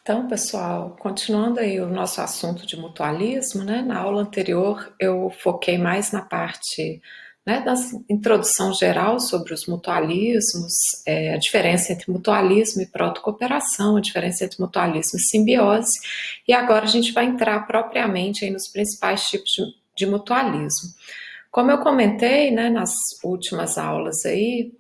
Então, pessoal, continuando aí o nosso assunto de mutualismo, né? Na aula anterior eu foquei mais na parte, né, da introdução geral sobre os mutualismos, a diferença entre mutualismo e protocooperação, a diferença entre mutualismo e simbiose, e agora a gente vai entrar propriamente aí nos principais tipos de mutualismo. Como eu comentei, né, nas últimas aulas aí,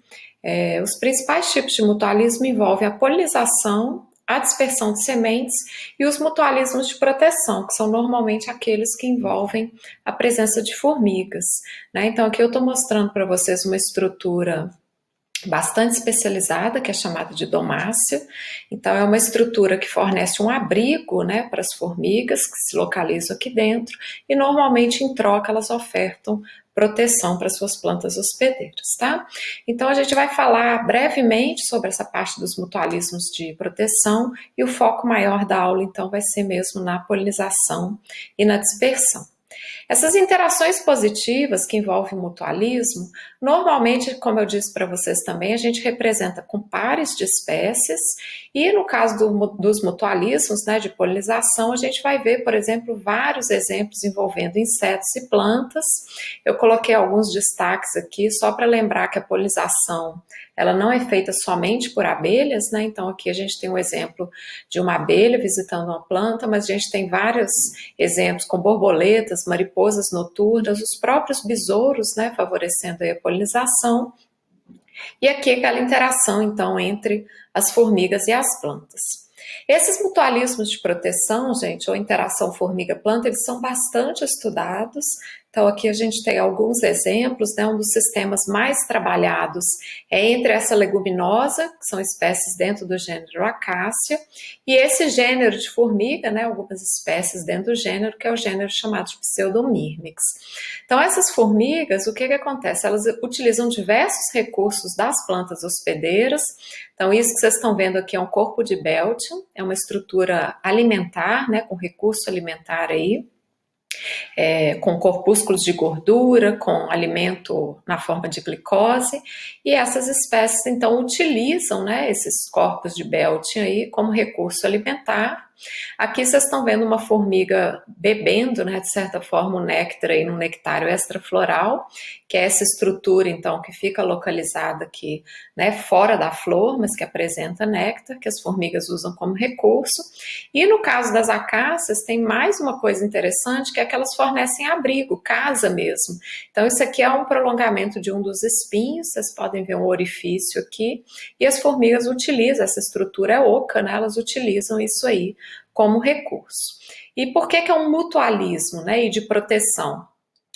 os principais tipos de mutualismo envolvem a polinização, a dispersão de sementes e os mutualismos de proteção, que são normalmente aqueles que envolvem a presença de formigas, né? Então aqui eu estou mostrando para vocês uma estrutura bastante especializada, que é chamada de domácia. Então, é uma estrutura que fornece um abrigo, né, para as formigas que se localizam aqui dentro, e normalmente em troca elas ofertam proteção para suas plantas hospedeiras, tá? Então, a gente vai falar brevemente sobre essa parte dos mutualismos de proteção, e o foco maior da aula, então, vai ser mesmo na polinização e na dispersão. Essas interações positivas que envolvem o mutualismo, normalmente, como eu disse para vocês também, a gente representa com pares de espécies, e no caso dos mutualismos, né, de polinização, a gente vai ver, por exemplo, vários exemplos envolvendo insetos e plantas. Eu coloquei alguns destaques aqui só para lembrar que a polinização ela não é feita somente por abelhas, né? Então aqui a gente tem um exemplo de uma abelha visitando uma planta, mas a gente tem vários exemplos com borboletas, mariposas noturnas, os próprios besouros, né, favorecendo a polinização. E aqui aquela interação, então, entre as formigas e as plantas. Esses mutualismos de proteção, gente, ou interação formiga-planta, eles são bastante estudados. Então, aqui a gente tem alguns exemplos, né? Um dos sistemas mais trabalhados é entre essa leguminosa, que são espécies dentro do gênero Acácia, e esse gênero de formiga, né? Algumas espécies dentro do gênero, que é o gênero chamado de Pseudomyrmex. Então, essas formigas, o que acontece? Elas utilizam diversos recursos das plantas hospedeiras. Então, isso que vocês estão vendo aqui é um corpo de Beltium, é uma estrutura alimentar, né, com recurso alimentar aí, com corpúsculos de gordura, com alimento na forma de glicose, e essas espécies, então, utilizam, né, esses corpos de Beltium aí como recurso alimentar. Aqui vocês estão vendo uma formiga bebendo, né, de certa forma, o néctar aí no nectário extrafloral, que é essa estrutura, então, que fica localizada aqui, né, fora da flor, mas que apresenta néctar, que as formigas usam como recurso. E no caso das acácias, tem mais uma coisa interessante, que é que elas fornecem abrigo, casa mesmo. Então, isso aqui é um prolongamento de um dos espinhos, vocês podem ver um orifício aqui, e as formigas utilizam, essa estrutura é oca, né, elas utilizam isso aí como recurso. E por que é um mutualismo, né, e de proteção?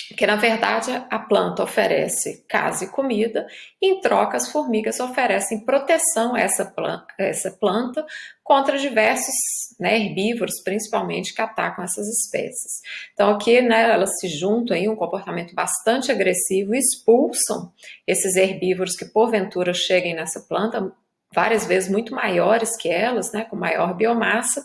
Porque, na verdade, a planta oferece casa e comida, e em troca as formigas oferecem proteção a essa planta contra diversos, né, herbívoros, principalmente, que atacam essas espécies. Então aqui, né, elas se juntam em um comportamento bastante agressivo e expulsam esses herbívoros que porventura cheguem nessa planta, várias vezes muito maiores que elas, né, com maior biomassa,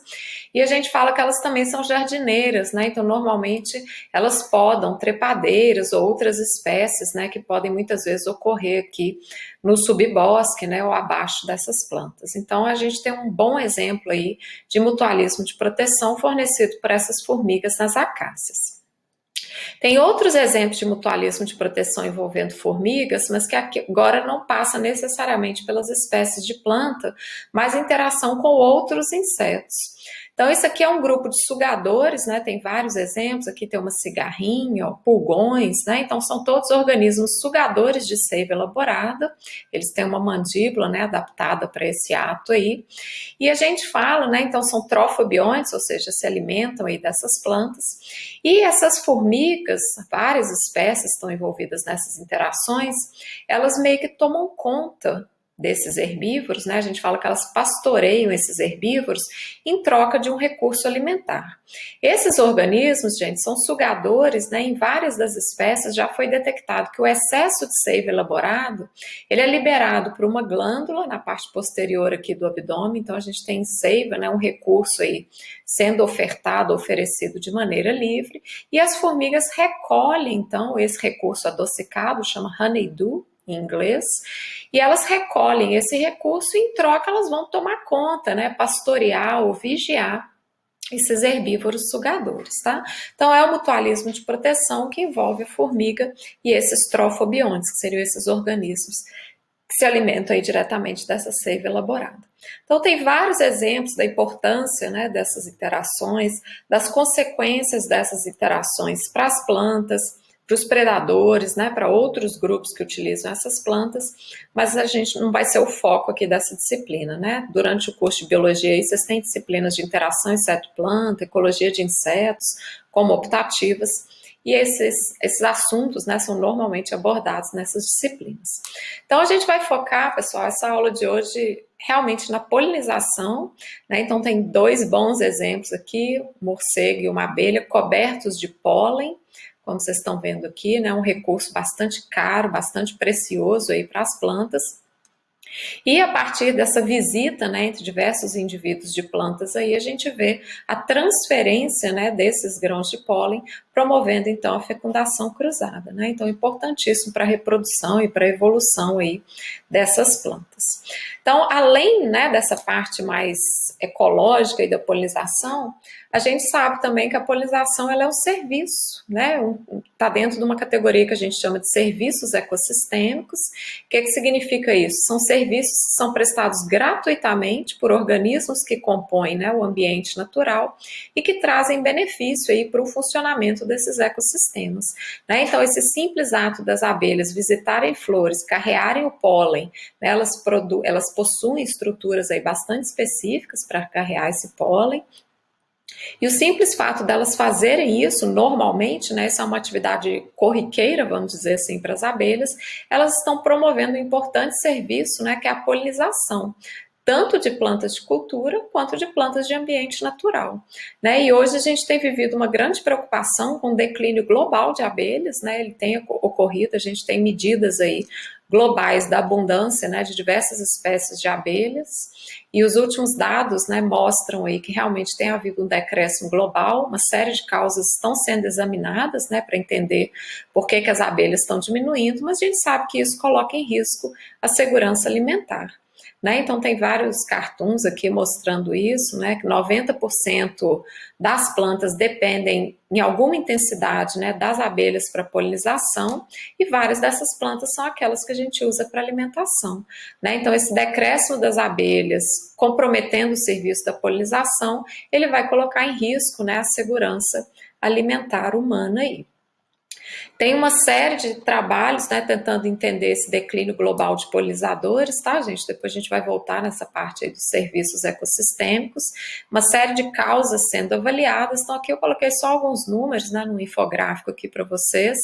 e a gente fala que elas também são jardineiras, né, então normalmente elas podam trepadeiras ou outras espécies, né, que podem muitas vezes ocorrer aqui no subbosque, né, ou abaixo dessas plantas. Então a gente tem um bom exemplo aí de mutualismo de proteção fornecido por essas formigas nas acácias. Tem outros exemplos de mutualismo de proteção envolvendo formigas, mas que agora não passa necessariamente pelas espécies de planta, mas interação com outros insetos. Então, isso aqui é um grupo de sugadores, né? Tem vários exemplos, aqui tem uma cigarrinha, ó, pulgões, né? Então, são todos organismos sugadores de seiva elaborada, eles têm uma mandíbula, né, adaptada para esse ato aí. E a gente fala, né, então são trofobiontes, ou seja, se alimentam aí dessas plantas, e essas formigas, várias espécies estão envolvidas nessas interações, elas meio que tomam conta desses herbívoros, né? A gente fala que elas pastoreiam esses herbívoros em troca de um recurso alimentar. Esses organismos, gente, são sugadores, né? Em várias das espécies já foi detectado que o excesso de seiva elaborado, ele é liberado por uma glândula na parte posterior aqui do abdômen, então a gente tem seiva, né? Um recurso aí sendo ofertado, oferecido de maneira livre, e as formigas recolhem, então, esse recurso adocicado, chama honeydew, em inglês, e elas recolhem esse recurso e em troca elas vão tomar conta, né, pastorear ou vigiar esses herbívoros sugadores, tá? Então é o mutualismo de proteção que envolve a formiga e esses trofobiontes, que seriam esses organismos que se alimentam aí diretamente dessa seiva elaborada. Então tem vários exemplos da importância, né, dessas interações, das consequências dessas interações para as plantas, para os predadores, né, para outros grupos que utilizam essas plantas, mas a gente não vai ser o foco aqui dessa disciplina, né? Durante o curso de biologia aí, vocês têm disciplinas de interação inseto-planta, ecologia de insetos, como optativas, e esses assuntos, né, são normalmente abordados nessas disciplinas. Então a gente vai focar, pessoal, essa aula de hoje realmente na polinização, né? Então tem dois bons exemplos aqui, um morcego e uma abelha cobertos de pólen, como vocês estão vendo aqui, né, um recurso bastante caro, bastante precioso aí para as plantas. E a partir dessa visita, né, entre diversos indivíduos de plantas aí, a gente vê a transferência, né, desses grãos de pólen, promovendo então a fecundação cruzada, né? Então importantíssimo para a reprodução e para a evolução aí dessas plantas. Então, além, né, dessa parte mais ecológica e da polinização, a gente sabe também que a polinização ela é um serviço, né? Está dentro de uma categoria que a gente chama de serviços ecossistêmicos. O que significa isso? São serviços que são prestados gratuitamente por organismos que compõem, né, o ambiente natural e que trazem benefício aí para o funcionamento desses ecossistemas, né? Então, esse simples ato das abelhas visitarem flores, carrearem o pólen, né, elas possuem estruturas aí bastante específicas para carrear esse pólen. E o simples fato delas fazerem isso normalmente, né, essa é uma atividade corriqueira, vamos dizer assim, para as abelhas, elas estão promovendo um importante serviço, né, que é a polinização, tanto de plantas de cultura quanto de plantas de ambiente natural, né? E hoje a gente tem vivido uma grande preocupação com o declínio global de abelhas, né? Ele tem ocorrido, a gente tem medidas aí globais da abundância, né, de diversas espécies de abelhas, e os últimos dados, né, mostram aí que realmente tem havido um decréscimo global, uma série de causas estão sendo examinadas, né, para entender por que as abelhas estão diminuindo, mas a gente sabe que isso coloca em risco a segurança alimentar. Né? Então tem vários cartoons aqui mostrando isso, né, que 90% das plantas dependem em alguma intensidade, né, das abelhas para polinização, e várias dessas plantas são aquelas que a gente usa para alimentação, né? Então esse decréscimo das abelhas comprometendo o serviço da polinização, ele vai colocar em risco, né, a segurança alimentar humana aí. Tem uma série de trabalhos, né, tentando entender esse declínio global de polinizadores, tá, gente? Depois a gente vai voltar nessa parte aí dos serviços ecossistêmicos, uma série de causas sendo avaliadas. Então aqui eu coloquei só alguns números, né, no infográfico aqui para vocês.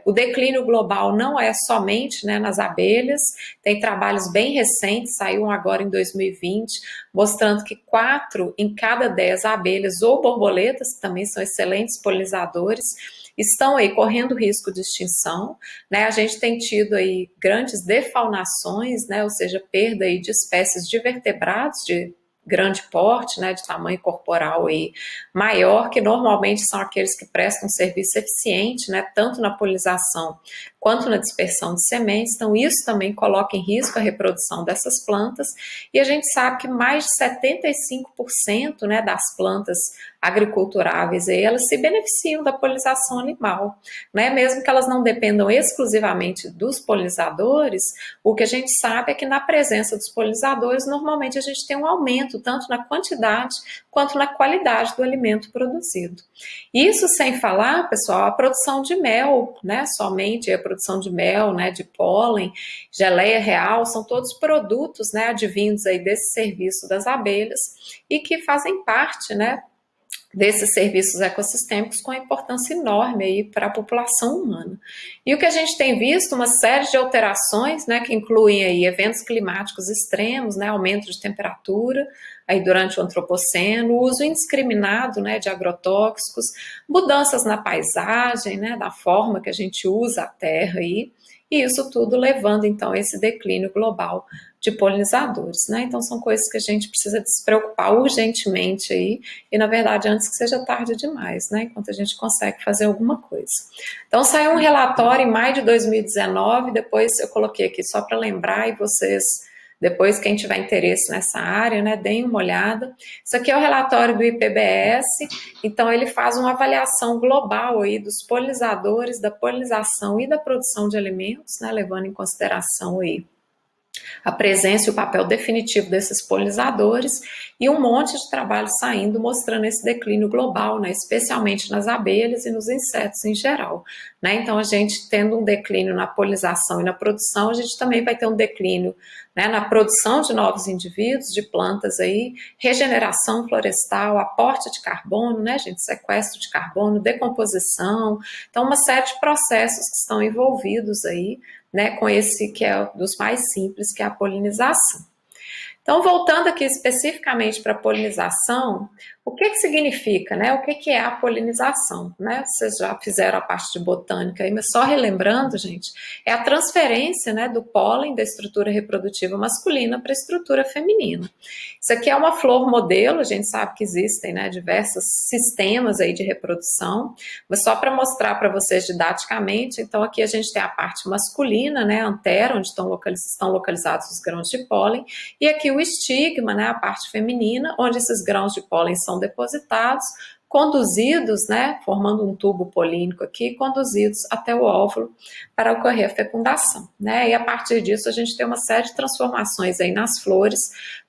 O declínio global não é somente, né, nas abelhas, tem trabalhos bem recentes, saiu um agora em 2020, mostrando que 4 em cada 10 abelhas ou borboletas, que também são excelentes polinizadores, estão aí correndo risco de extinção, né? A gente tem tido aí grandes defaunações, né? Ou seja, perda aí de espécies de vertebrados de grande porte, né, de tamanho corporal aí maior, que normalmente são aqueles que prestam um serviço eficiente, né, tanto na polinização quanto na dispersão de sementes. Então isso também coloca em risco a reprodução dessas plantas, e a gente sabe que mais de 75%, né, das plantas agriculturáveis aí, elas se beneficiam da polinização animal, né, mesmo que elas não dependam exclusivamente dos polinizadores. O que a gente sabe é que na presença dos polinizadores, normalmente a gente tem um aumento tanto na quantidade quanto na qualidade do alimento produzido. Isso sem falar, pessoal, a produção de mel, né, somente a produção de mel, né, de pólen, geleia real, são todos produtos, né, advindos aí desse serviço das abelhas e que fazem parte, né, desses serviços ecossistêmicos com importância enorme aí para a população humana. E o que a gente tem visto, uma série de alterações, né, que incluem aí eventos climáticos extremos, né, aumento de temperatura aí durante o antropoceno, o uso indiscriminado, né, de agrotóxicos, mudanças na paisagem, né, da forma que a gente usa a terra aí, e isso tudo levando então a esse declínio global de polinizadores, né? Então são coisas que a gente precisa se preocupar urgentemente aí, e na verdade antes que seja tarde demais, né? Enquanto a gente consegue fazer alguma coisa. Então saiu um relatório em maio de 2019, depois eu coloquei aqui só para lembrar, e vocês, depois quem tiver interesse nessa área, né, deem uma olhada. Isso aqui é o relatório do IPBES, então ele faz uma avaliação global aí dos polinizadores, da polinização e da produção de alimentos, né, levando em consideração aí a presença e o papel definitivo desses polinizadores, e um monte de trabalho saindo mostrando esse declínio global, né, especialmente nas abelhas e nos insetos em geral, né? Então a gente tendo um declínio na polinização e na produção, a gente também vai ter um declínio, né, na produção de novos indivíduos, de plantas aí, regeneração florestal, aporte de carbono, né, gente, sequestro de carbono, decomposição, então uma série de processos que estão envolvidos aí, né, com esse que é dos mais simples, que é a polinização. Então, voltando aqui especificamente para a polinização, o que significa, né? O que é a polinização, né? Vocês já fizeram a parte de botânica aí, mas só relembrando, gente, é a transferência, né, do pólen da estrutura reprodutiva masculina para a estrutura feminina. Isso aqui é uma flor modelo, a gente sabe que existem, né, diversos sistemas aí de reprodução, mas só para mostrar para vocês didaticamente, então aqui a gente tem a parte masculina, né, antera, onde estão localizados os grãos de pólen, e aqui o estigma, né, a parte feminina, onde esses grãos de pólen são depositados, conduzidos, né, formando um tubo polínico aqui, conduzidos até o óvulo para ocorrer a fecundação, né, e a partir disso a gente tem uma série de transformações aí nas flores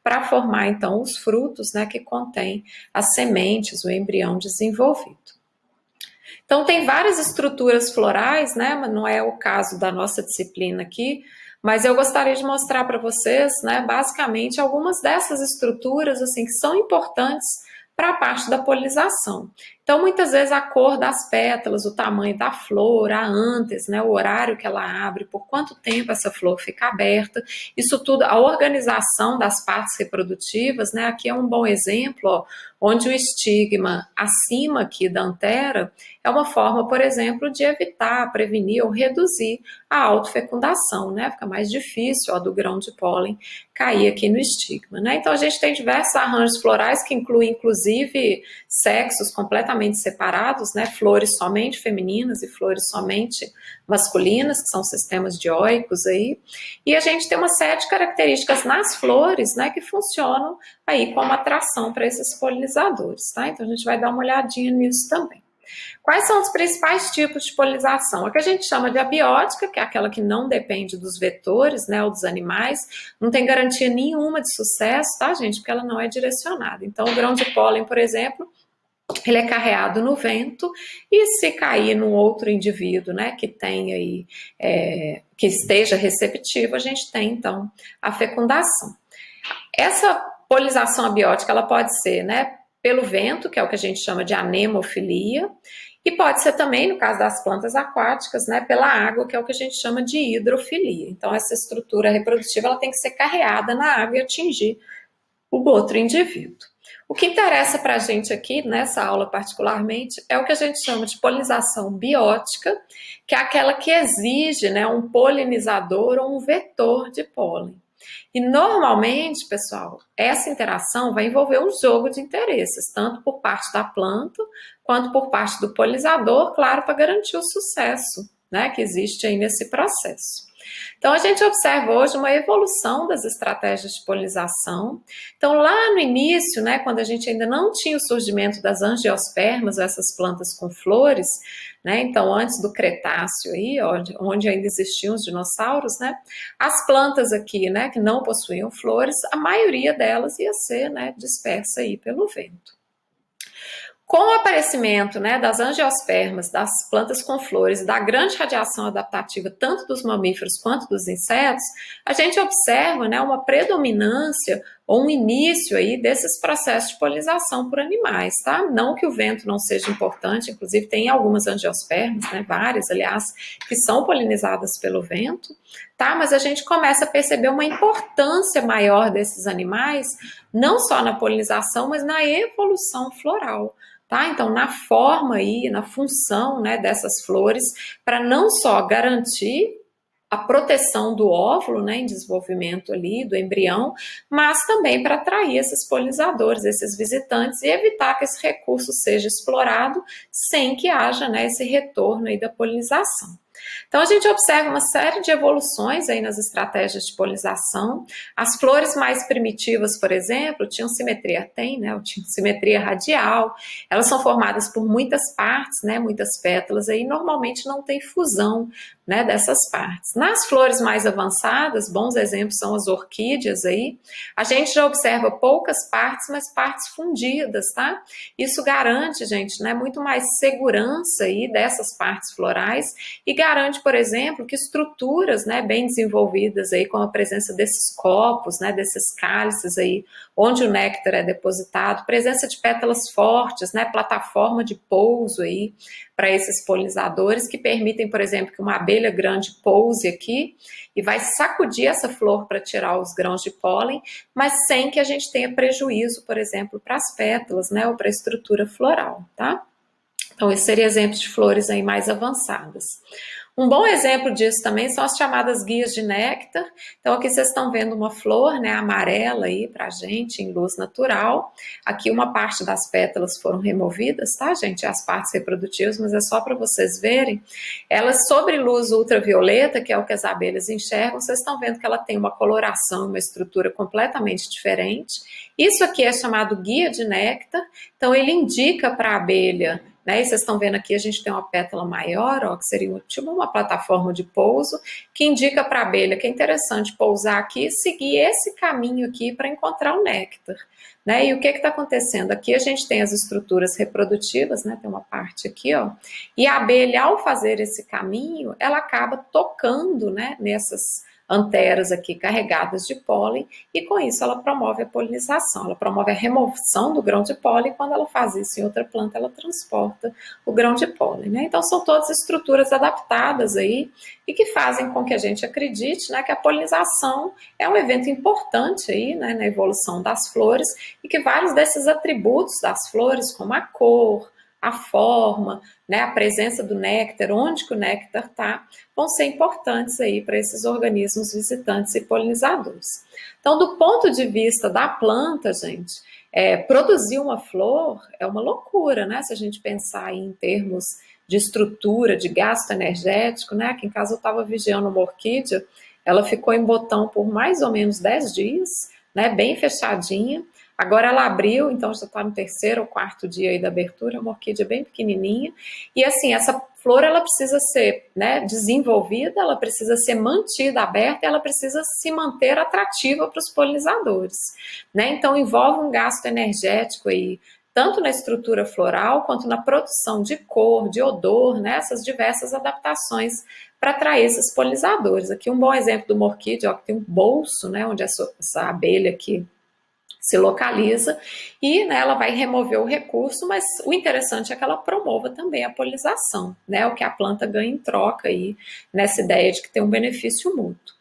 para formar então os frutos, né, que contêm as sementes, o embrião desenvolvido. Então tem várias estruturas florais, né, mas não é o caso da nossa disciplina aqui, mas eu gostaria de mostrar para vocês, né, basicamente algumas dessas estruturas assim que são importantes para a parte da polinização. Então, muitas vezes a cor das pétalas, o tamanho da flor, a antes, né, o horário que ela abre, por quanto tempo essa flor fica aberta, isso tudo, a organização das partes reprodutivas, né, aqui é um bom exemplo, ó, onde o estigma acima aqui da antera é uma forma, por exemplo, de evitar, prevenir ou reduzir a autofecundação, né? Fica mais difícil, ó, do grão de pólen cair aqui no estigma, né? Então a gente tem diversos arranjos florais que incluem, inclusive, sexos completamente separados, né? Flores somente femininas e flores somente masculinas, que são sistemas dioicos aí. E a gente tem uma série de características nas flores, né, que funcionam aí como atração para esses polinizadores, tá? Então a gente vai dar uma olhadinha nisso também. Quais são os principais tipos de polinização? A que a gente chama de abiótica, que é aquela que não depende dos vetores, né, ou dos animais, não tem garantia nenhuma de sucesso, tá, gente? Porque ela não é direcionada. Então, o grão de pólen, por exemplo, ele é carreado no vento, e se cair num outro indivíduo, né, que tem aí, que esteja receptivo, a gente tem, então, a fecundação. Essa polinização abiótica, ela pode ser, né, pelo vento, que é o que a gente chama de anemofilia, e pode ser também, no caso das plantas aquáticas, né, pela água, que é o que a gente chama de hidrofilia. Então, essa estrutura reprodutiva ela tem que ser carreada na água e atingir o outro indivíduo. O que interessa para a gente aqui, nessa aula particularmente, é o que a gente chama de polinização biótica, que é aquela que exige, né, um polinizador ou um vetor de pólen. E normalmente, pessoal, essa interação vai envolver um jogo de interesses, tanto por parte da planta, quanto por parte do polinizador, claro, para garantir o sucesso, né, que existe aí nesse processo. Então, a gente observa hoje uma evolução das estratégias de polinização. Então, lá no início, né, quando a gente ainda não tinha o surgimento das angiospermas, essas plantas com flores, né, então antes do Cretáceo, aí, onde ainda existiam os dinossauros, né, as plantas aqui, né, que não possuíam flores, a maioria delas ia ser, né, dispersa aí pelo vento. Com o aparecimento, né, das angiospermas, das plantas com flores, da grande radiação adaptativa tanto dos mamíferos quanto dos insetos, a gente observa, né, uma predominância ou um início aí desses processos de polinização por animais, tá? Não que o vento não seja importante, inclusive tem algumas angiospermas, né, várias, aliás, que são polinizadas pelo vento, tá? Mas a gente começa a perceber uma importância maior desses animais, não só na polinização, mas na evolução floral. Tá? Então, na forma aí, na função, né, dessas flores, para não só garantir a proteção do óvulo, né, em desenvolvimento ali, do embrião, mas também para atrair esses polinizadores, esses visitantes, e evitar que esse recurso seja explorado sem que haja, né, esse retorno aí da polinização. Então a gente observa uma série de evoluções aí nas estratégias de polinização. As flores mais primitivas, por exemplo, tinham simetria, tinham simetria radial. Elas são formadas por muitas partes, né, muitas pétalas aí, normalmente não tem fusão, né, dessas partes. Nas flores mais avançadas, bons exemplos são as orquídeas aí. A gente já observa poucas partes, mas partes fundidas, tá? Isso garante, gente, né, muito mais segurança aí dessas partes florais e garante, por exemplo, que estruturas, né, bem desenvolvidas aí com a presença desses copos, né, desses cálices aí, onde o néctar é depositado, presença de pétalas fortes, né, plataforma de pouso aí para esses polinizadores que permitem, por exemplo, que uma abelha grande pouse aqui e vai sacudir essa flor para tirar os grãos de pólen, mas sem que a gente tenha prejuízo, por exemplo, para as pétalas, né, ou para a estrutura floral, tá? Então, esse seria exemplo de flores aí mais avançadas. Um bom exemplo disso também são as chamadas guias de néctar. Então, aqui vocês estão vendo uma flor, né, amarela aí pra gente, em luz natural. Aqui uma parte das pétalas foram removidas, tá, gente? As partes reprodutivas, mas é só para vocês verem. Elas, sobre luz ultravioleta, que é o que as abelhas enxergam, vocês estão vendo que ela tem uma coloração, uma estrutura completamente diferente. Isso aqui é chamado guia de néctar. Então, ele indica para a abelha, né? E vocês estão vendo aqui, a gente tem uma pétala maior, ó, que seria tipo uma plataforma de pouso, que indica para a abelha que é interessante pousar aqui e seguir esse caminho aqui para encontrar o néctar. Né? E o que está acontecendo? Aqui a gente tem as estruturas reprodutivas, né? Tem uma parte aqui, ó, e a abelha, ao fazer esse caminho, ela acaba tocando, né, nessas anteras aqui carregadas de pólen, e com isso ela promove a polinização, ela promove a remoção do grão de pólen. Quando ela faz isso em outra planta, ela transporta o grão de pólen, né? Então são todas estruturas adaptadas aí e que fazem com que a gente acredite, né, que a polinização é um evento importante aí, né, na evolução das flores, e que vários desses atributos das flores, como a cor, a forma, né, a presença do néctar, onde que o néctar está, vão ser importantes aí para esses organismos visitantes e polinizadores. Então, do ponto de vista da planta, gente, produzir uma flor é uma loucura, né? Se a gente pensar em termos de estrutura, de gasto energético, né? Aqui em casa eu estava vigiando uma orquídea, ela ficou em botão por mais ou menos 10 dias, né? Bem fechadinha. Agora ela abriu, então já está no terceiro ou quarto dia aí da abertura, uma orquídea bem pequenininha. E assim, essa flor ela precisa ser, né, desenvolvida, ela precisa ser mantida aberta, ela precisa se manter atrativa para os polinizadores. Né? Então envolve um gasto energético aí, tanto na estrutura floral quanto na produção de cor, de odor, né, essas diversas adaptações para atrair esses polinizadores. Aqui um bom exemplo de uma orquídea, ó, que tem um bolso, né, onde essa abelha aqui se localiza e, né, ela vai remover o recurso, mas o interessante é que ela promova também a polinização, né, o que a planta ganha em troca aí, nessa ideia de que tem um benefício mútuo.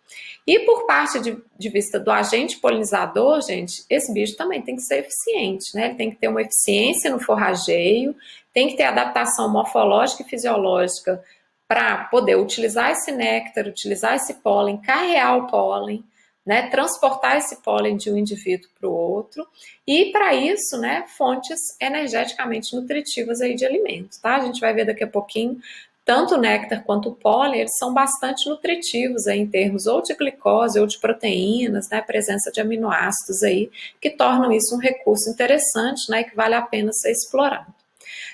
E por parte de vista do agente polinizador, gente, esse bicho também tem que ser eficiente, né? Ele tem que ter uma eficiência no forrageio, tem que ter adaptação morfológica e fisiológica para poder utilizar esse néctar, utilizar esse pólen, carrear o pólen, né, transportar esse pólen de um indivíduo para o outro, e para isso, né, fontes energeticamente nutritivas aí de alimentos, tá? A gente vai ver daqui a pouquinho, tanto o néctar quanto o pólen, eles são bastante nutritivos aí em termos ou de glicose ou de proteínas, né, presença de aminoácidos aí, que tornam isso um recurso interessante, né, que vale a pena ser explorado.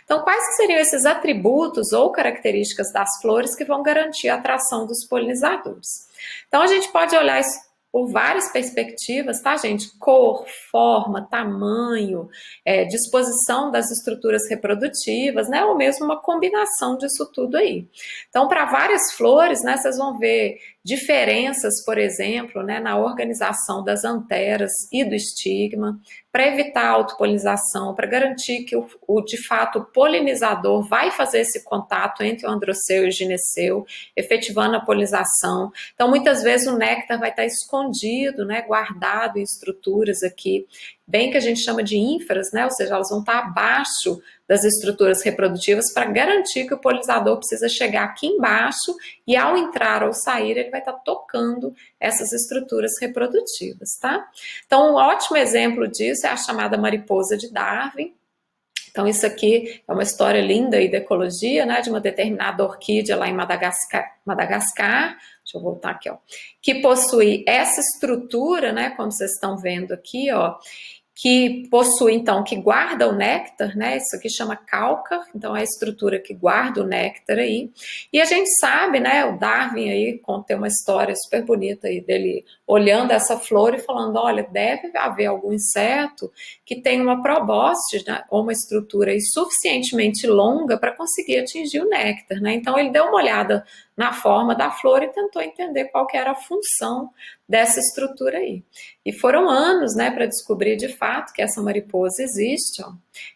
Então, quais seriam esses atributos ou características das flores que vão garantir a atração dos polinizadores? Então, a gente pode olhar isso por várias perspectivas, tá, gente? Cor, forma, tamanho, disposição das estruturas reprodutivas, né? Ou mesmo uma combinação disso tudo aí. Então, para várias flores, né, vocês vão ver diferenças, por exemplo, né, na organização das anteras e do estigma, para evitar a autopolinização, para garantir que de fato o polinizador vai fazer esse contato entre o androceu e o gineceu, efetivando a polinização. Então, muitas vezes o néctar vai estar escondido escondido, né, guardado em estruturas aqui, bem que a gente chama de ínferas, né, ou seja, elas vão estar abaixo das estruturas reprodutivas para garantir que o polinizador precisa chegar aqui embaixo e ao entrar ou sair ele vai estar tocando essas estruturas reprodutivas, tá? Então, um ótimo exemplo disso é a chamada mariposa de Darwin. Então, isso aqui é uma história linda aí da ecologia, né, de uma determinada orquídea lá em Madagascar, deixa eu voltar aqui, ó, que possui essa estrutura, né, como vocês estão vendo aqui, ó, que possui, então, que guarda o néctar, né? Isso aqui chama cálcar, então é a estrutura que guarda o néctar aí. E a gente sabe, né? O Darwin aí tem uma história super bonita aí dele olhando essa flor e falando, olha, deve haver algum inseto que tem uma probóscide, né, ou uma estrutura aí suficientemente longa para conseguir atingir o néctar, né? Então ele deu uma olhada na forma da flor e tentou entender qual que era a função dessa estrutura aí. E foram anos, né, para descobrir de fato que essa mariposa existe, ó.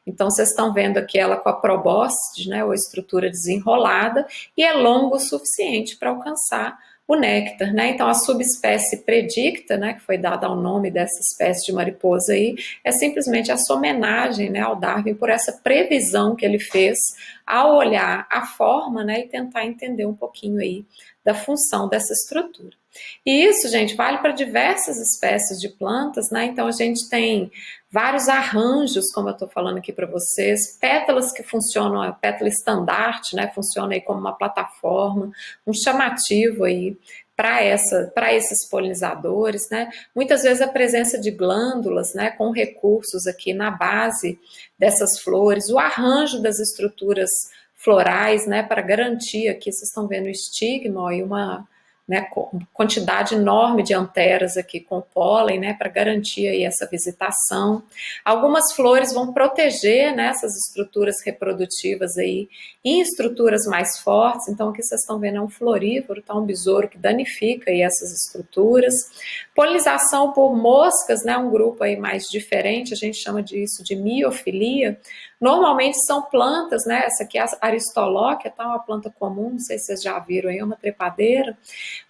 Então vocês estão vendo aqui ela com a probóscide, né, ou estrutura desenrolada, e é longo o suficiente para alcançar o néctar, né? Então a subespécie predicta, né, que foi dada ao nome dessa espécie de mariposa aí, é simplesmente essa homenagem, né, ao Darwin por essa previsão que ele fez ao olhar a forma, né, e tentar entender um pouquinho aí da função dessa estrutura. E isso, gente, vale para diversas espécies de plantas, né? Então a gente tem vários arranjos, como eu estou falando aqui para vocês, pétalas que funcionam, a pétala estandarte, né? Funciona aí como uma plataforma, um chamativo aí para esses polinizadores, né? Muitas vezes a presença de glândulas, né, com recursos aqui na base dessas flores, o arranjo das estruturas florais, né, para garantir aqui, vocês estão vendo o estigma e uma, né, quantidade enorme de anteras aqui com pólen, né, para garantir aí essa visitação. Algumas flores vão proteger, né, essas estruturas reprodutivas aí em estruturas mais fortes. Então aqui vocês estão vendo é um florífero, tá, um besouro que danifica aí essas estruturas. Polinização por moscas, né, um grupo aí mais diferente, a gente chama disso de miofilia. Normalmente são plantas, né, essa aqui é a aristolóquia, tá, uma planta comum, não sei se vocês já viram aí, é uma trepadeira,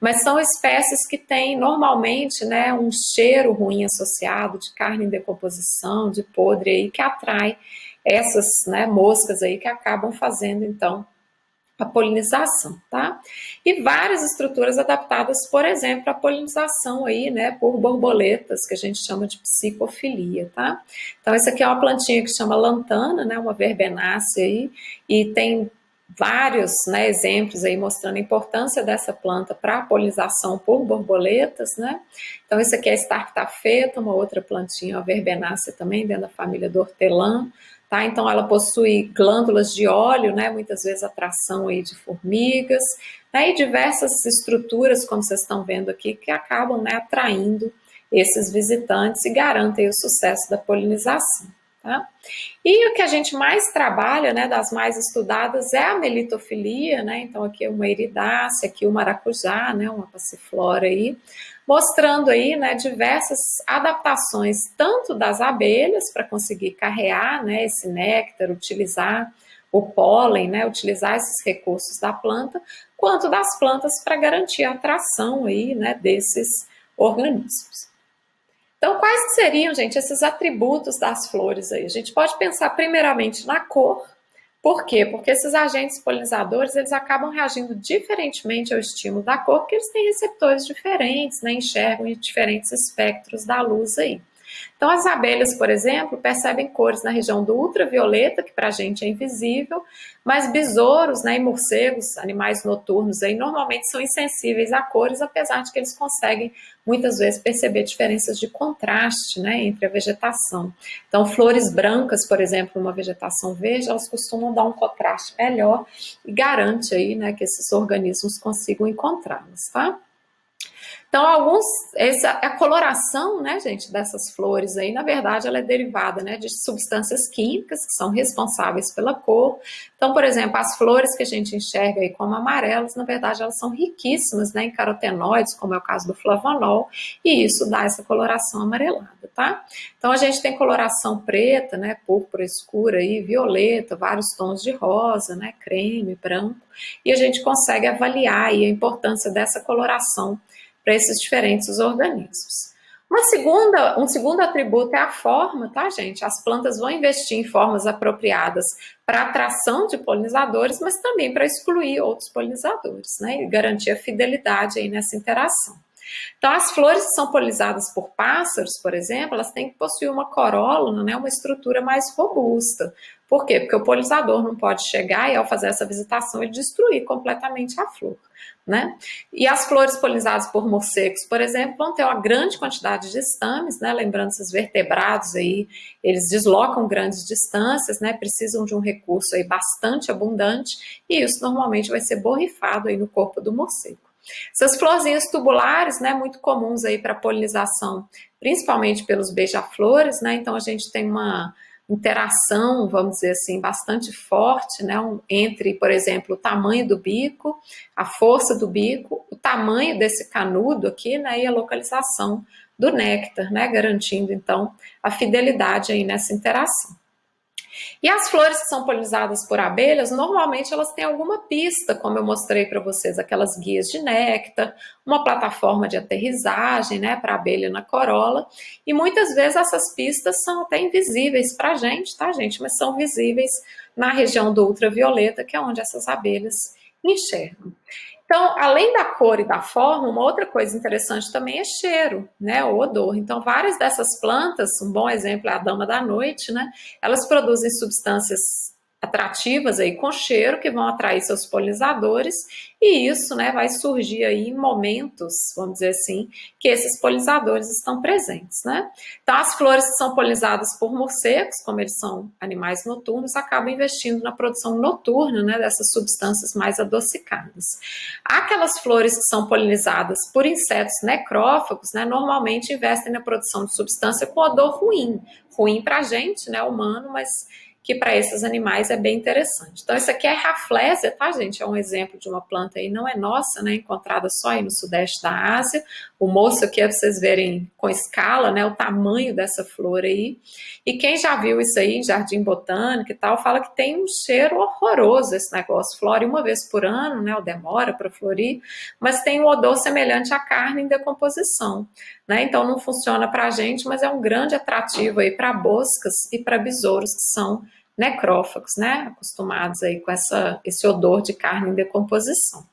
mas são espécies que têm normalmente, né, um cheiro ruim associado de carne em decomposição, de podre aí, que atrai essas, né, moscas aí que acabam fazendo então a polinização, tá? E várias estruturas adaptadas, por exemplo, à polinização aí, né, por borboletas, que a gente chama de psicofilia, tá? Então essa aqui é uma plantinha que chama lantana, né, uma verbenácea aí, e tem vários, né, exemplos aí mostrando a importância dessa planta para a polinização por borboletas, né? Então isso aqui é Starctafeta, uma outra plantinha, uma verbenácea também, dentro da família do hortelã. Tá? Então ela possui glândulas de óleo, né? Muitas vezes atração aí de formigas, né? E diversas estruturas, como vocês estão vendo aqui, que acabam, né, atraindo esses visitantes e garantem o sucesso da polinização. Tá? E o que a gente mais trabalha, né, das mais estudadas, é a melitofilia, né? Então aqui é uma iridácea, aqui o maracujá, né, uma passiflora aí, mostrando aí, né, diversas adaptações, tanto das abelhas para conseguir carrear, né, esse néctar, utilizar o pólen, né, utilizar esses recursos da planta, quanto das plantas para garantir a atração aí, né, desses organismos. Então, quais seriam, gente, esses atributos das flores aí? A gente pode pensar primeiramente na cor. Por quê? Porque esses agentes polinizadores, eles acabam reagindo diferentemente ao estímulo da cor, porque eles têm receptores diferentes, né? Enxergam em diferentes espectros da luz aí. Então, as abelhas, por exemplo, percebem cores na região do ultravioleta, que para a gente é invisível, mas besouros, né, e morcegos, animais noturnos, aí, normalmente são insensíveis a cores, apesar de que eles conseguem, muitas vezes, perceber diferenças de contraste, né, entre a vegetação. Então, flores brancas, por exemplo, uma vegetação verde, elas costumam dar um contraste melhor e garante aí, né, que esses organismos consigam encontrá-las, tá? Então, a coloração, né, gente, dessas flores aí, na verdade, ela é derivada, né, de substâncias químicas que são responsáveis pela cor. Então, por exemplo, as flores que a gente enxerga aí como amarelas, na verdade, elas são riquíssimas, né, em carotenoides, como é o caso do flavonol, e isso dá essa coloração amarelada, tá? Então, a gente tem coloração preta, né, púrpura escura aí, violeta, vários tons de rosa, né, creme, branco, e a gente consegue avaliar aí a importância dessa coloração para esses diferentes organismos. Um segundo atributo é a forma, tá, gente? As plantas vão investir em formas apropriadas para atração de polinizadores, mas também para excluir outros polinizadores, né? E garantir a fidelidade aí nessa interação. Então, as flores que são polinizadas por pássaros, por exemplo, elas têm que possuir uma corola, né, uma estrutura mais robusta. Por quê? Porque o polinizador não pode chegar e, ao fazer essa visitação, ele destruir completamente a flor, né? E as flores polinizadas por morcegos, por exemplo, vão ter uma grande quantidade de estames, né? Lembrando, esses vertebrados aí, eles deslocam grandes distâncias, né? Precisam de um recurso aí bastante abundante, e isso normalmente vai ser borrifado aí no corpo do morcego. Essas florzinhas tubulares, né, muito comuns aí para polinização, principalmente pelos beija-flores, né? Então a gente tem uma interação, vamos dizer assim, bastante forte, né, entre, por exemplo, o tamanho do bico, a força do bico, o tamanho desse canudo aqui, né, e a localização do néctar, né, garantindo então a fidelidade aí nessa interação. E as flores que são polinizadas por abelhas, normalmente elas têm alguma pista, como eu mostrei para vocês, aquelas guias de néctar, uma plataforma de aterrissagem, né, para a abelha na corola, e muitas vezes essas pistas são até invisíveis para a gente, tá, gente? Mas são visíveis na região do ultravioleta, que é onde essas abelhas enxergam. Então, além da cor e da forma, uma outra coisa interessante também é cheiro, né, o odor. Então, várias dessas plantas, um bom exemplo é a dama da noite, né, elas produzem substâncias atrativas aí com cheiro que vão atrair seus polinizadores, e isso, né, vai surgir aí em momentos, vamos dizer assim, que esses polinizadores estão presentes, né? Então, as flores que são polinizadas por morcegos, como eles são animais noturnos, acabam investindo na produção noturna, né, dessas substâncias mais adocicadas. Aquelas flores que são polinizadas por insetos necrófagos, né, normalmente investem na produção de substância com odor ruim, ruim para a gente, né, humano, mas que para esses animais é bem interessante. Então, isso aqui é Rafflesia, tá, gente? É um exemplo de uma planta aí, não é nossa, né? Encontrada só aí no sudeste da Ásia. O moço aqui é para vocês verem com escala, né? O tamanho dessa flor aí. E quem já viu isso aí em jardim botânico e tal, fala que tem um cheiro horroroso esse negócio. Flore uma vez por ano, né? Ou demora para florir, mas tem um odor semelhante à carne em decomposição, né? Então, não funciona para a gente, mas é um grande atrativo aí para moscas e para besouros que são necrófagos, né, acostumados aí com esse odor de carne em decomposição.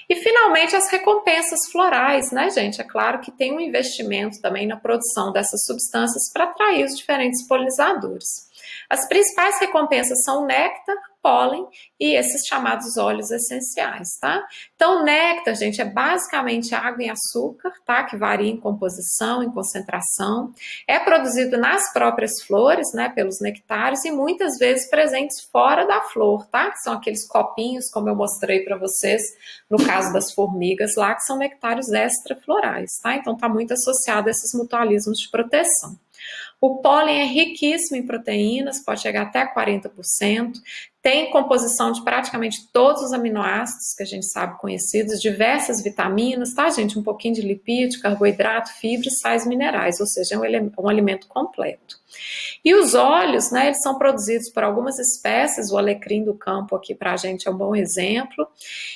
E finalmente as recompensas florais, né, gente? É claro que tem um investimento também na produção dessas substâncias para atrair os diferentes polinizadores. As principais recompensas são o néctar, pólen e esses chamados óleos essenciais, tá? Então, o néctar, gente, é basicamente água e açúcar, tá? Que varia em composição, em concentração. É produzido nas próprias flores, né? Pelos nectários e muitas vezes presentes fora da flor, tá? Que são aqueles copinhos, como eu mostrei para vocês, no caso das formigas lá, que são nectários extraflorais, tá? Então, tá muito associado a esses mutualismos de proteção. O pólen é riquíssimo em proteínas, pode chegar até 40%, tem composição de praticamente todos os aminoácidos que a gente sabe conhecidos, diversas vitaminas, tá, gente? Um pouquinho de lipídio, carboidrato, fibra e sais minerais, ou seja, é um alimento completo. E os óleos, né, eles são produzidos por algumas espécies, o alecrim do campo aqui para a gente é um bom exemplo,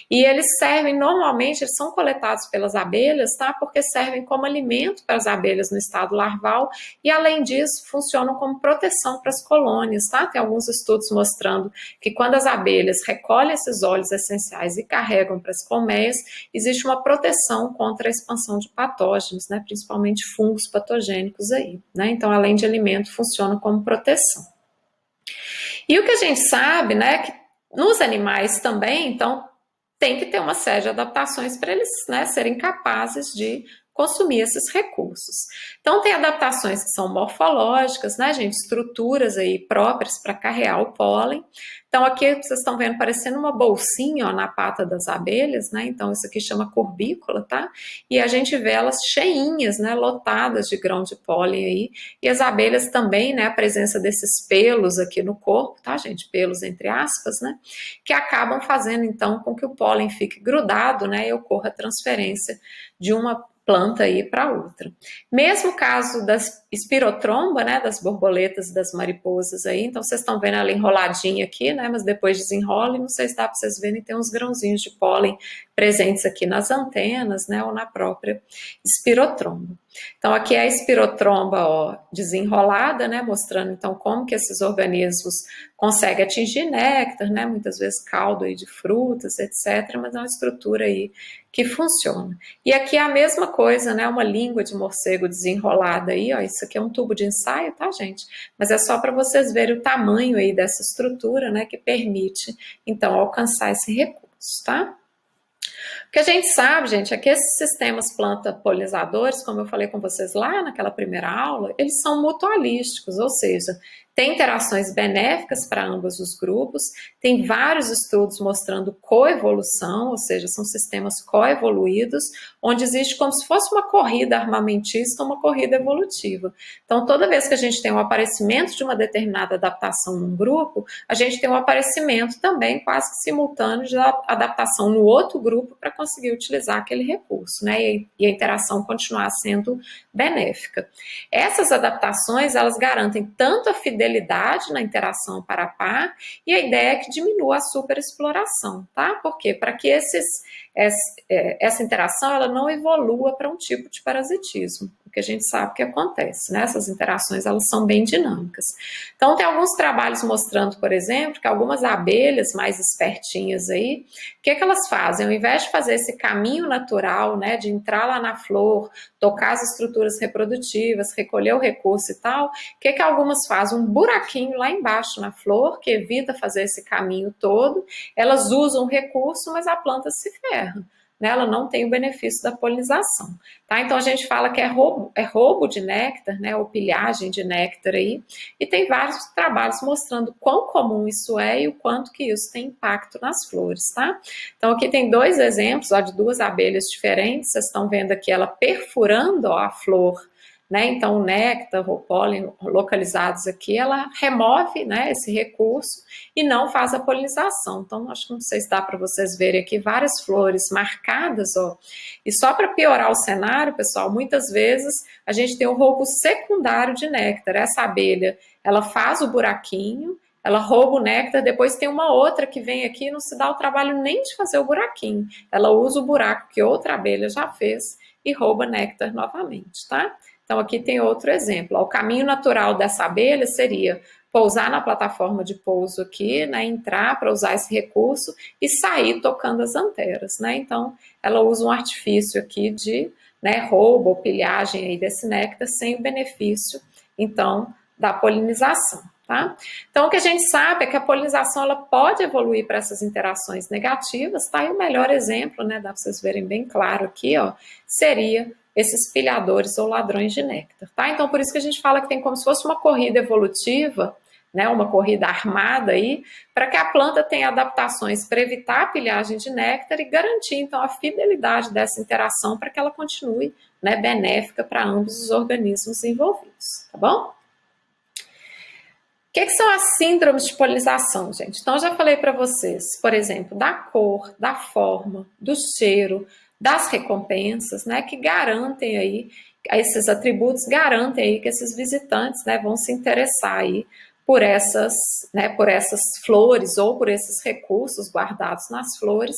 e eles servem, normalmente, eles são coletados pelas abelhas, tá, porque servem como alimento para as abelhas no estado larval, e além disso, funcionam como proteção para as colônias, tá, tem alguns estudos mostrando que quando as abelhas recolhem esses óleos essenciais e carregam para as colmeias, existe uma proteção contra a expansão de patógenos, né, principalmente fungos patogênicos aí, né, então além de alimento, funciona como proteção. E o que a gente sabe, né, que nos animais também, então, tem que ter uma série de adaptações para eles, né, serem capazes de consumir esses recursos. Então, tem adaptações que são morfológicas, né, gente, estruturas aí próprias para carregar o pólen. Então, aqui vocês estão vendo parecendo uma bolsinha, ó, na pata das abelhas, né, então isso aqui chama corbícula, tá? E a gente vê elas cheinhas, né, lotadas de grão de pólen aí, e as abelhas também, né, a presença desses pelos aqui no corpo, tá, gente, pelos entre aspas, né, que acabam fazendo, então, com que o pólen fique grudado, né, e ocorra a transferência de uma planta aí para outra. Mesmo caso das espirotromba, né, das borboletas e das mariposas aí, então vocês estão vendo ela enroladinha aqui, né, mas depois desenrola e não sei se dá para vocês verem, tem uns grãozinhos de pólen presentes aqui nas antenas, né, ou na própria espirotromba. Então aqui é a espirotromba, ó, desenrolada, né, mostrando então como que esses organismos conseguem atingir néctar, né, muitas vezes caldo aí de frutas, etc, mas é uma estrutura aí que funciona. E aqui é a mesma coisa, né? Uma língua de morcego desenrolada aí, ó. Isso aqui é um tubo de ensaio, tá, gente? Mas é só para vocês verem o tamanho aí dessa estrutura, né? Que permite, então, alcançar esse recurso, tá? O que a gente sabe, gente, é que esses sistemas planta-polinizadores, como eu falei com vocês lá naquela primeira aula, eles são mutualísticos, ou seja, tem interações benéficas para ambos os grupos, tem vários estudos mostrando coevolução, ou seja, são sistemas coevoluídos, onde existe como se fosse uma corrida armamentista, uma corrida evolutiva. Então, toda vez que a gente tem um aparecimento de uma determinada adaptação num grupo, a gente tem um aparecimento também quase que simultâneo de adaptação no outro grupo para conseguir utilizar aquele recurso, né? E a interação continuar sendo benéfica. Essas adaptações, elas garantem tanto a fidelidade na interação para a par e a ideia é que diminua a superexploração, tá? Por quê? Para que essa interação ela não evolua para um tipo de parasitismo, porque a gente sabe que acontece, né? Essas interações elas são bem dinâmicas. Então tem alguns trabalhos mostrando, por exemplo, que algumas abelhas mais espertinhas aí, o que elas fazem? Ao invés de fazer esse caminho natural, né, de entrar lá na flor, tocar as estruturas reprodutivas, recolher o recurso e tal, o que algumas fazem? Um buraquinho lá embaixo na flor, que evita fazer esse caminho todo, elas usam o recurso, mas a planta se ferra. Ela não tem o benefício da polinização, tá? Então a gente fala que é roubo de néctar, né, ou pilhagem de néctar aí, e tem vários trabalhos mostrando quão comum isso é e o quanto que isso tem impacto nas flores, tá? Então aqui tem dois exemplos, ó, de duas abelhas diferentes, vocês estão vendo aqui ela perfurando, ó, a flor, né? Então, o néctar, o pólen localizados aqui, ela remove, né, esse recurso e não faz a polinização. Então, acho que não sei se dá para vocês verem aqui várias flores marcadas, ó. E só para piorar o cenário, pessoal, muitas vezes a gente tem um roubo secundário de néctar. Essa abelha, ela faz o buraquinho, ela rouba o néctar, depois tem uma outra que vem aqui e não se dá o trabalho nem de fazer o buraquinho. Ela usa o buraco que outra abelha já fez e rouba néctar novamente, tá? Então aqui tem outro exemplo. O caminho natural dessa abelha seria pousar na plataforma de pouso aqui, né, entrar para usar esse recurso e sair tocando as anteras, né? Então ela usa um artifício aqui de, né, roubo ou pilhagem aí desse néctar sem o benefício, então, da polinização. Tá? Então, o que a gente sabe é que a polinização ela pode evoluir para essas interações negativas, tá? E o melhor exemplo, né, dá para vocês verem bem claro aqui, ó, seria esses pilhadores ou ladrões de néctar, tá? Então, por isso que a gente fala que tem como se fosse uma corrida evolutiva, né, uma corrida armada aí, para que a planta tenha adaptações para evitar a pilhagem de néctar e garantir, então, a fidelidade dessa interação para que ela continue, né, benéfica para ambos os organismos envolvidos, tá bom? O que são as síndromes de polinização, gente? Então, eu já falei para vocês, por exemplo, da cor, da forma, do cheiro, das recompensas, né, que garantem aí, esses atributos garantem aí que esses visitantes, né, vão se interessar aí por essas, né, por essas flores ou por esses recursos guardados nas flores.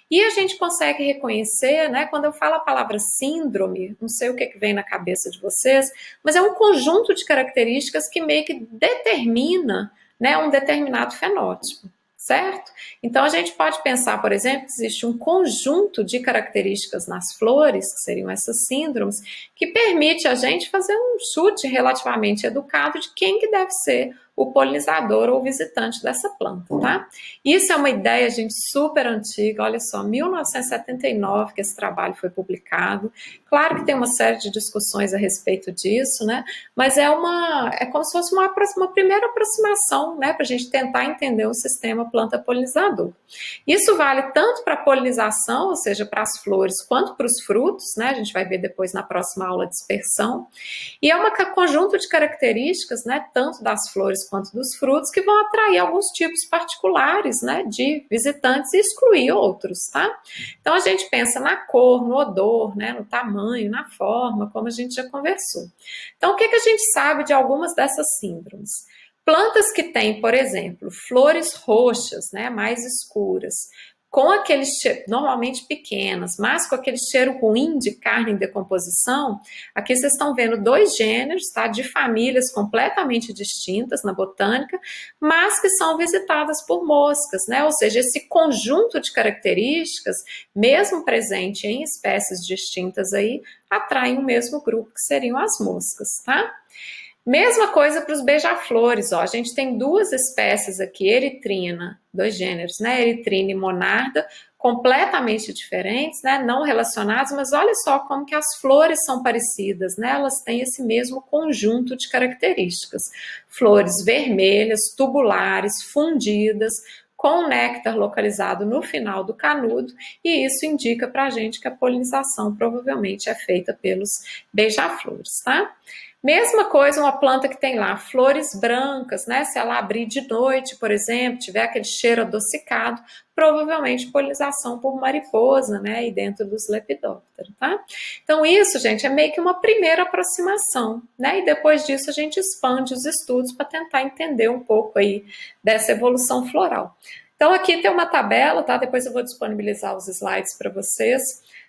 E a gente consegue reconhecer, né, quando eu falo a palavra síndrome, não sei o que vem na cabeça de vocês, mas é um conjunto de características que meio que determina, né, um determinado fenótipo, certo? Então a gente pode pensar, por exemplo, que existe um conjunto de características nas flores, que seriam essas síndromes, que permite a gente fazer um chute relativamente educado de quem que deve ser o polinizador ou visitante dessa planta, tá? Isso é uma ideia, gente, super antiga, olha só, 1979 que esse trabalho foi publicado. Claro que tem uma série de discussões a respeito disso, né? Mas é como se fosse uma primeira aproximação, né? Para a gente tentar entender o sistema planta-polinizador. Isso vale tanto para a polinização, ou seja, para as flores, quanto para os frutos, né? A gente vai ver depois na próxima aula a dispersão. E é um conjunto de características, né? Tanto das flores quanto dos frutos, que vão atrair alguns tipos particulares, né, de visitantes e excluir outros, tá? Então a gente pensa na cor, no odor, né, no tamanho, na forma, como a gente já conversou. Então o que a gente sabe de algumas dessas síndromes? Plantas que têm, por exemplo, flores roxas, né, mais escuras, com aquele cheiro, normalmente pequenas, mas com aquele cheiro ruim de carne em decomposição, aqui vocês estão vendo dois gêneros, tá, de famílias completamente distintas na botânica, mas que são visitadas por moscas, né, ou seja, esse conjunto de características, mesmo presente em espécies distintas aí, atraem o mesmo grupo que seriam as moscas, tá? Mesma coisa para os beija-flores, ó. A gente tem duas espécies aqui, eritrina, dois gêneros, né? Eritrina e monarda, completamente diferentes, né? Não relacionados, mas olha só como que as flores são parecidas, né? Elas têm esse mesmo conjunto de características. Flores vermelhas, tubulares, fundidas, com néctar localizado no final do canudo, e isso indica para a gente que a polinização provavelmente é feita pelos beija-flores, tá? Mesma coisa, uma planta que tem lá flores brancas, né? Se ela abrir de noite, por exemplo, tiver aquele cheiro adocicado, provavelmente polinização por mariposa, né? E dentro dos lepidópteros, tá? Então, isso, gente, é meio que uma primeira aproximação, né? E depois disso a gente expande os estudos para tentar entender um pouco aí dessa evolução floral. Então, aqui tem uma tabela, tá? Depois eu vou disponibilizar os slides para vocês.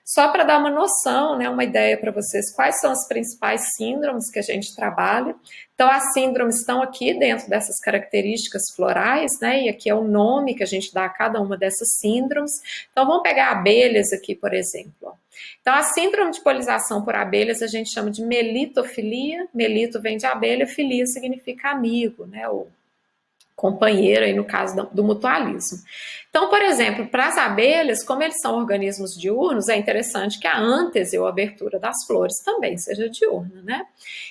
Só para dar uma noção, né, uma ideia para vocês, quais são as principais síndromes que a gente trabalha. Então, as síndromes estão aqui dentro dessas características florais, né, e aqui é o nome que a gente dá a cada uma dessas síndromes. Então, vamos pegar abelhas aqui, por exemplo. Então, a síndrome de polinização por abelhas a gente chama de melitofilia. Melito vem de abelha, filia significa amigo, né, ou companheiro, aí no caso do mutualismo. Então, por exemplo, para as abelhas, como eles são organismos diurnos, é interessante que a ântese ou abertura das flores também seja diurna, né?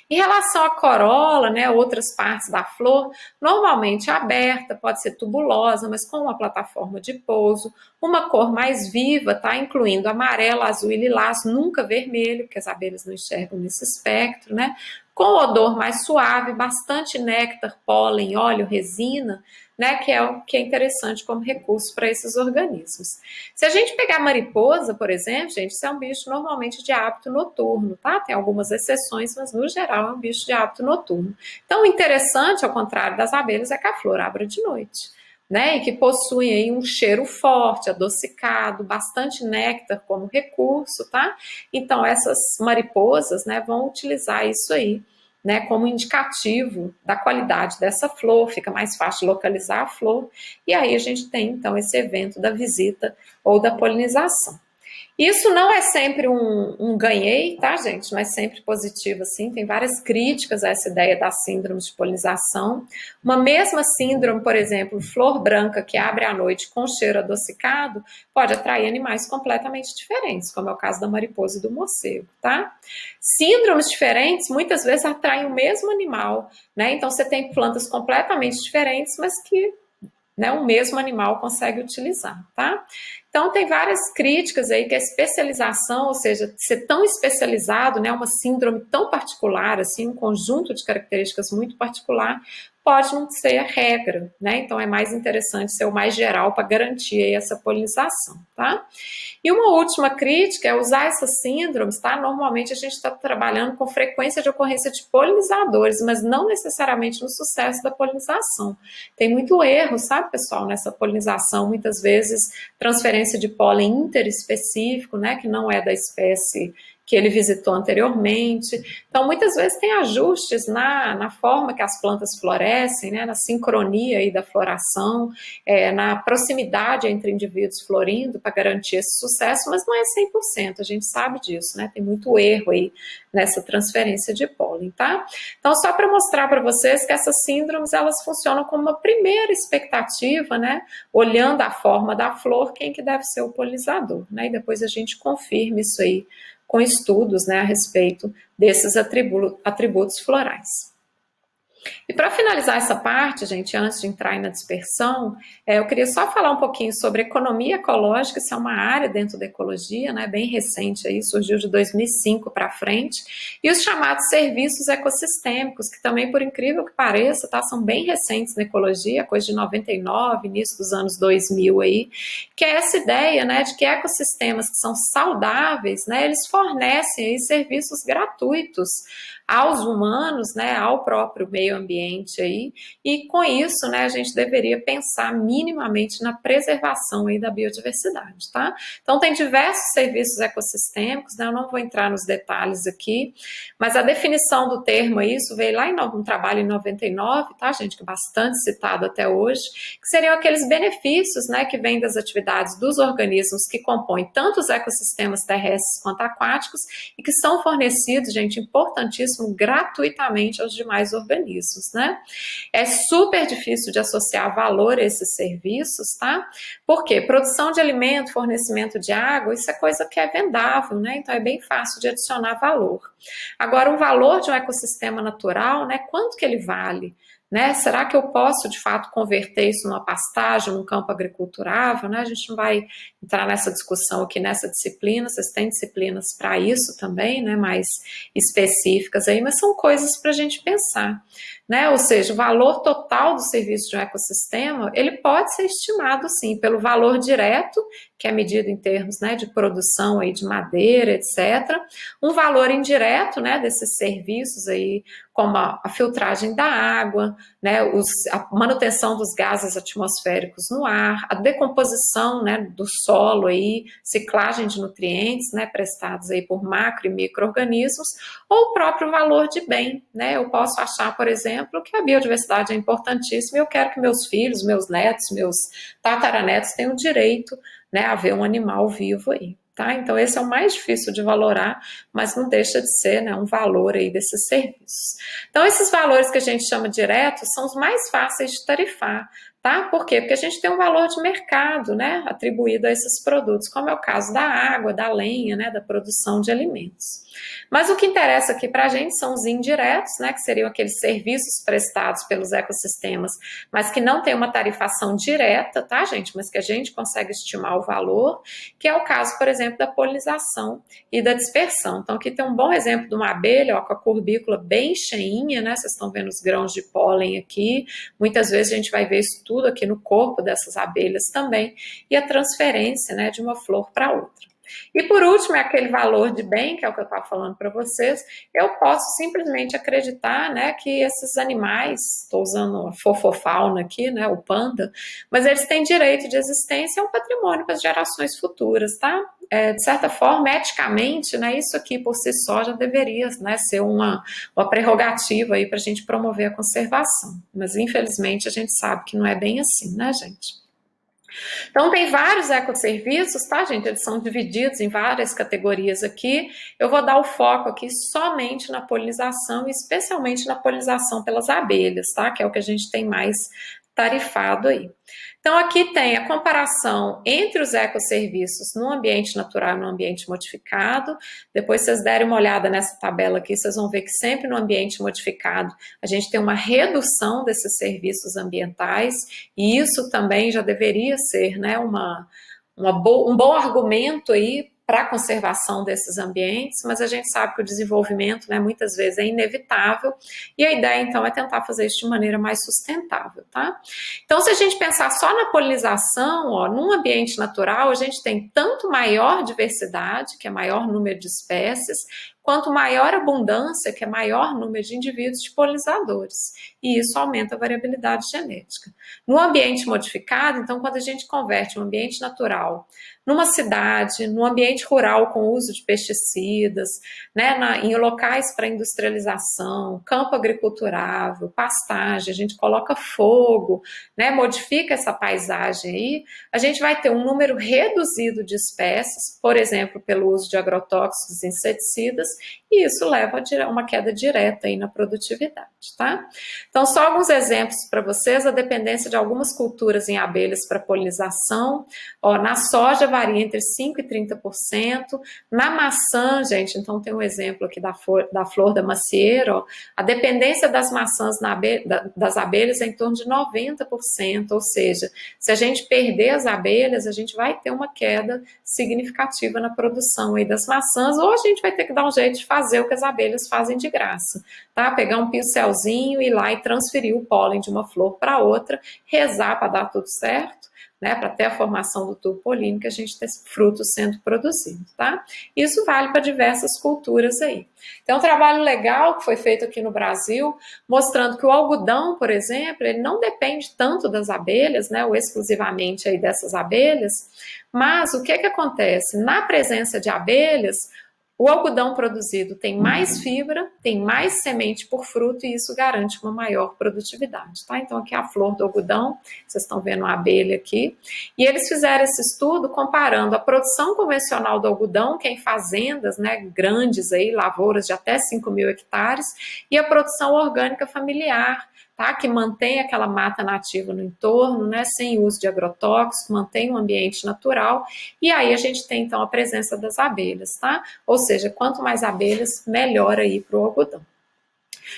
Em relação à corola, né, outras partes da flor, normalmente aberta, pode ser tubulosa, mas com uma plataforma de pouso, uma cor mais viva, tá? Incluindo amarelo, azul e lilás, nunca vermelho, porque as abelhas não enxergam nesse espectro, né? Com odor mais suave, bastante néctar, pólen, óleo, resina, né, que é o que é interessante como recurso para esses organismos. Se a gente pegar mariposa, por exemplo, gente, isso é um bicho normalmente de hábito noturno, tá? Tem algumas exceções, mas no geral é um bicho de hábito noturno. Então, o interessante, ao contrário das abelhas, é que a flor abre de noite, né, e que possuem aí um cheiro forte, adocicado, bastante néctar como recurso, tá? Então, essas mariposas, né, vão utilizar isso aí, né, como indicativo da qualidade dessa flor, fica mais fácil localizar a flor, e aí a gente tem, então, esse evento da visita ou da polinização. Isso não é sempre um ganhei, tá, gente? Não é sempre positivo assim. Tem várias críticas a essa ideia da síndrome de polinização. Uma mesma síndrome, por exemplo, flor branca que abre à noite com cheiro adocicado, pode atrair animais completamente diferentes, como é o caso da mariposa e do morcego, tá? Síndromes diferentes muitas vezes atraem o mesmo animal, né? Então você tem plantas completamente diferentes, mas que, né, o mesmo animal consegue utilizar, tá? Então, tem várias críticas aí que a especialização, ou seja, ser tão especializado, né, uma síndrome tão particular, assim, um conjunto de características muito particular, pode não ser a regra, né? Então, é mais interessante ser o mais geral para garantir aí essa polinização, tá? E uma última crítica é usar essas síndromes, tá? Normalmente a gente está trabalhando com frequência de ocorrência de polinizadores, mas não necessariamente no sucesso da polinização. Tem muito erro, sabe, pessoal, nessa polinização, muitas vezes transferência de pólen interespecífico, né, que não é da espécie que ele visitou anteriormente. Então, muitas vezes tem ajustes na forma que as plantas florescem, né, na sincronia aí da floração, na proximidade entre indivíduos florindo para garantir esse sucesso, mas não é 100%, a gente sabe disso, né? Tem muito erro aí nessa transferência de pólen, tá? Então, só para mostrar para vocês que essas síndromes, elas funcionam como uma primeira expectativa, né? Olhando a forma da flor, quem que deve ser o polinizador, né? E depois a gente confirma isso aí com estudos, né, a respeito desses atributos florais. E para finalizar essa parte, gente, antes de entrar aí na dispersão, eu queria só falar um pouquinho sobre economia ecológica. Isso é uma área dentro da ecologia, né, bem recente aí, surgiu de 2005 para frente, e os chamados serviços ecossistêmicos, que também, por incrível que pareça, tá, são bem recentes na ecologia, coisa de 99, início dos anos 2000 aí, que é essa ideia, né, de que ecossistemas que são saudáveis, né, eles fornecem aí serviços gratuitos aos humanos, né, ao próprio meio ambiente aí, e com isso, né, a gente deveria pensar minimamente na preservação aí da biodiversidade, tá? Então tem diversos serviços ecossistêmicos, né, eu não vou entrar nos detalhes aqui, mas a definição do termo, isso veio lá em um trabalho em 99, tá, gente, que é bastante citado até hoje, que seriam aqueles benefícios, né, que vêm das atividades dos organismos que compõem tanto os ecossistemas terrestres quanto aquáticos e que são fornecidos, gente, importantíssimo, gratuitamente aos demais organismos, né? É super difícil de associar valor a esses serviços, tá? Porque produção de alimento, fornecimento de água, isso é coisa que é vendável, né? Então é bem fácil de adicionar valor. Agora, o valor de um ecossistema natural, né? Quanto que ele vale? Né? Será que eu posso, de fato, converter isso numa pastagem, num campo agriculturável? Né? A gente não vai entrar nessa discussão aqui nessa disciplina, vocês têm disciplinas para isso também, né? Mais específicas aí, mas são coisas para a gente pensar. Né? Ou seja, o valor total do serviço de um ecossistema, ele pode ser estimado, sim, pelo valor direto, que é medido em termos, né, de produção aí de madeira, etc. Um valor indireto, né, desses serviços aí, como a filtragem da água, né, a manutenção dos gases atmosféricos no ar, a decomposição, né, do solo aí, ciclagem de nutrientes, né, prestados aí por macro e micro-organismos, ou o próprio valor de bem, né? Eu posso achar, por exemplo, que a biodiversidade é importantíssima e eu quero que meus filhos, meus netos, meus tataranetos tenham direito, né, a ver um animal vivo aí. Tá? Então esse é o mais difícil de valorar, mas não deixa de ser, né, um valor aí desses serviços. Então esses valores que a gente chama diretos são os mais fáceis de tarifar, tá? Por quê? Porque a gente tem um valor de mercado, né, atribuído a esses produtos, como é o caso da água, da lenha, né, da produção de alimentos. Mas o que interessa aqui para a gente são os indiretos, né, que seriam aqueles serviços prestados pelos ecossistemas, mas que não tem uma tarifação direta, tá, gente? Mas que a gente consegue estimar o valor, que é o caso, por exemplo, da polinização e da dispersão. Então, aqui tem um bom exemplo de uma abelha, ó, com a curbícula bem cheinha, né? Vocês estão vendo os grãos de pólen aqui. Muitas vezes a gente vai ver isso tudo aqui no corpo dessas abelhas também, e a transferência, né, de uma flor para outra. E por último, é aquele valor de bem, que é o que eu estava falando para vocês, eu posso simplesmente acreditar, né, que esses animais, estou usando a fofofauna aqui, né, o panda, mas eles têm direito de existência, é um patrimônio para as gerações futuras, tá? De certa forma, eticamente, né, isso aqui por si só já deveria, né, ser uma prerrogativa aí para a gente promover a conservação, mas infelizmente a gente sabe que não é bem assim, né, gente? Então, tem vários ecosserviços, tá, gente? Eles são divididos em várias categorias aqui. Eu vou dar o foco aqui somente na polinização, e especialmente na polinização pelas abelhas, tá? Que é o que a gente tem mais tarifado aí. Então, aqui tem a comparação entre os ecosserviços no ambiente natural e no ambiente modificado. Depois, vocês derem uma olhada nessa tabela aqui, vocês vão ver que sempre no ambiente modificado a gente tem uma redução desses serviços ambientais, e isso também já deveria ser, né, um bom argumento aí para a conservação desses ambientes, mas a gente sabe que o desenvolvimento, né, muitas vezes é inevitável, e a ideia, então, é tentar fazer isso de maneira mais sustentável, tá? Então, se a gente pensar só na polinização, ó, num ambiente natural, a gente tem tanto maior diversidade, que é maior número de espécies, quanto maior abundância, que é maior número de indivíduos de polinizadores, e isso aumenta a variabilidade genética. No ambiente modificado, então, quando a gente converte um ambiente natural numa cidade, num ambiente rural com uso de pesticidas, né, em locais para industrialização, campo agriculturável, pastagem, a gente coloca fogo, né, modifica essa paisagem aí, a gente vai ter um número reduzido de espécies, por exemplo, pelo uso de agrotóxicos e inseticidas, e isso leva a uma queda direta aí na produtividade, tá? Então, só alguns exemplos para vocês, a dependência de algumas culturas em abelhas para polinização, ó, na soja varia entre 5% e 30%, na maçã, gente, então tem um exemplo aqui da flor da macieira, ó, a dependência das maçãs das abelhas é em torno de 90%, ou seja, se a gente perder as abelhas, a gente vai ter uma queda significativa na produção aí das maçãs, ou a gente vai ter que dar um jeito de fazer o que as abelhas fazem de graça, tá? Pegar um pincelzinho, ir lá e transferir o pólen de uma flor para outra, rezar para dar tudo certo, né, para ter a formação do tubo polínico, a gente ter frutos sendo produzidos, tá? Isso vale para diversas culturas aí. Tem um trabalho legal que foi feito aqui no Brasil, mostrando que o algodão, por exemplo, ele não depende tanto das abelhas, né, ou exclusivamente aí dessas abelhas, mas o que acontece? Na presença de abelhas, o algodão produzido tem mais fibra, tem mais semente por fruto e isso garante uma maior produtividade, tá? Então aqui é a flor do algodão, vocês estão vendo uma abelha aqui, e eles fizeram esse estudo comparando a produção convencional do algodão, que é em fazendas, né, grandes aí, lavouras de até 5.000 hectares, e a produção orgânica familiar, tá? Que mantém aquela mata nativa no entorno, né? Sem uso de agrotóxico, mantém um ambiente natural, e aí a gente tem então a presença das abelhas, tá? Ou seja, quanto mais abelhas, melhor aí para o algodão.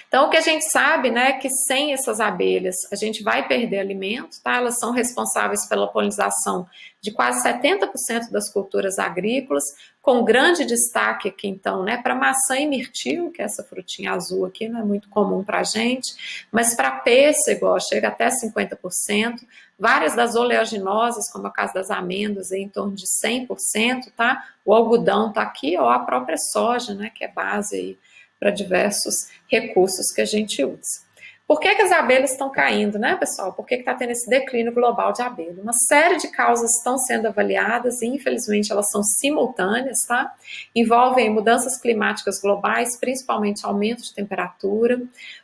Então, o que a gente sabe, né, é que sem essas abelhas a gente vai perder alimento, tá? Elas são responsáveis pela polinização de quase 70% das culturas agrícolas, com grande destaque aqui, então, né, para maçã e mirtilo, que é essa frutinha azul aqui, não é muito comum para a gente, mas para pêssego, ó, chega até 50%, várias das oleaginosas, como a caso das amêndoas, em torno de 100%, tá? O algodão tá aqui, ó, a própria soja, né, que é base aí para diversos recursos que a gente usa. Por que as abelhas estão caindo, né, pessoal? Por que está tendo esse declínio global de abelha? Uma série de causas estão sendo avaliadas e, infelizmente, elas são simultâneas, tá? Envolvem mudanças climáticas globais, principalmente aumento de temperatura,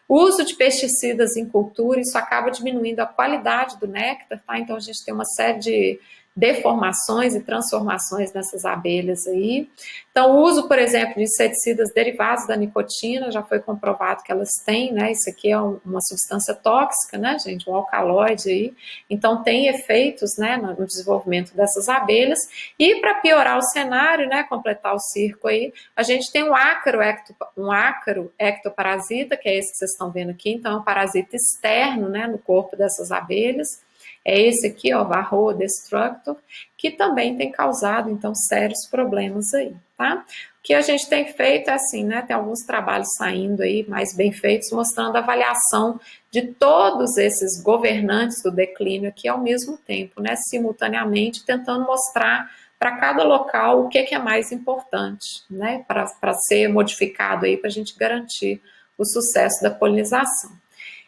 uso de pesticidas em cultura, isso acaba diminuindo a qualidade do néctar, tá? Então, a gente tem uma série de deformações e transformações nessas abelhas aí. Então, o uso, por exemplo, de inseticidas derivados da nicotina, já foi comprovado que elas têm, né? Isso aqui é uma substância tóxica, né, gente? Um alcaloide aí. Então, tem efeitos, né, no desenvolvimento dessas abelhas. E para piorar o cenário, né, completar o circo aí, a gente tem um ácaro ectoparasita, que é esse que vocês estão vendo aqui. Então, é um parasita externo, né, no corpo dessas abelhas. É esse aqui, ó, Varroa destructor, que também tem causado, então, sérios problemas aí, tá? O que a gente tem feito é assim, né, tem alguns trabalhos saindo aí, mais bem feitos, mostrando a avaliação de todos esses governantes do declínio aqui ao mesmo tempo, né, simultaneamente, tentando mostrar para cada local o que é mais importante, né, para ser modificado aí, para a gente garantir o sucesso da polinização.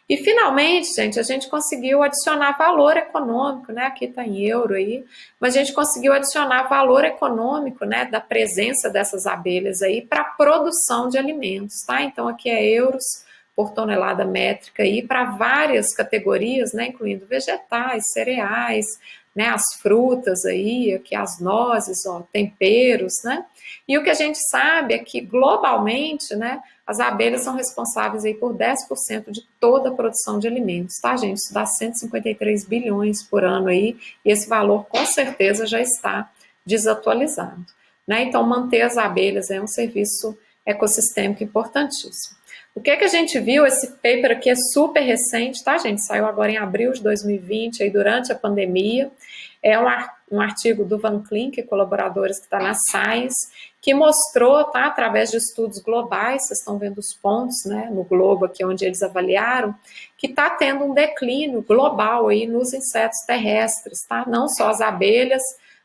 E finalmente, gente, a gente conseguiu adicionar valor econômico, né? Aqui está em euro aí, mas a gente conseguiu adicionar valor econômico, né? Da presença dessas abelhas aí para a produção de alimentos, tá? Então aqui é euros por tonelada métrica aí para várias categorias, né? Incluindo vegetais, cereais, né? As frutas aí, aqui as nozes, ó, temperos, né? E o que a gente sabe é que globalmente, né? As abelhas são responsáveis aí por 10% de toda a produção de alimentos, tá, gente? Isso dá 153 bilhões por ano aí, e esse valor com certeza já está desatualizado, né? Então, manter as abelhas é um serviço ecossistêmico importantíssimo. O que a gente viu, esse paper aqui é super recente, tá, gente? Saiu agora em abril de 2020, aí durante a pandemia. É um artigo do Van Klink, colaboradores que está na Science, que mostrou, tá, através de estudos globais, vocês estão vendo os pontos, né, no globo aqui onde eles avaliaram, que está tendo um declínio global aí nos insetos terrestres, tá? Não só as abelhas,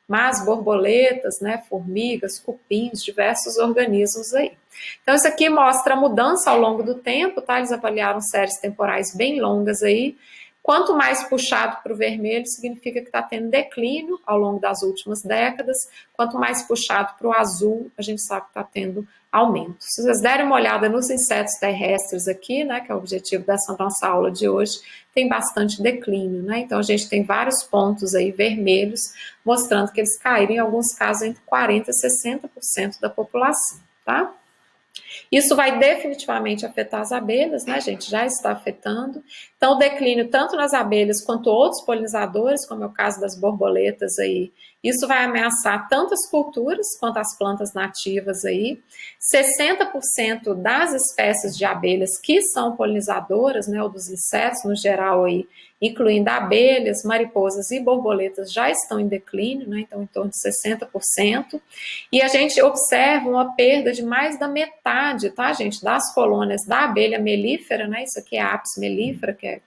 mas borboletas, né, formigas, cupins, diversos organismos aí. Então, isso aqui mostra a mudança ao longo do tempo, tá? Eles avaliaram séries temporais bem longas aí. Quanto mais puxado para o vermelho, significa que está tendo declínio ao longo das últimas décadas. Quanto mais puxado para o azul, a gente sabe que está tendo aumento. Se vocês derem uma olhada nos insetos terrestres aqui, né, que é o objetivo dessa nossa aula de hoje, tem bastante declínio, né? Então, a gente tem vários pontos aí vermelhos, mostrando que eles caíram, em alguns casos, entre 40% e 60% da população, tá? Isso vai definitivamente afetar as abelhas, né, gente? Já está afetando. Então, o declínio tanto nas abelhas quanto outros polinizadores, como é o caso das borboletas aí, isso vai ameaçar tanto as culturas quanto as plantas nativas aí. 60% das espécies de abelhas que são polinizadoras, né, ou dos insetos no geral aí, incluindo abelhas, mariposas e borboletas, já estão em declínio, né? Então, em torno de 60%. E a gente observa uma perda de mais da metade, tá, gente, das colônias da abelha melífera, né? Isso aqui é a Apis mellifera, que é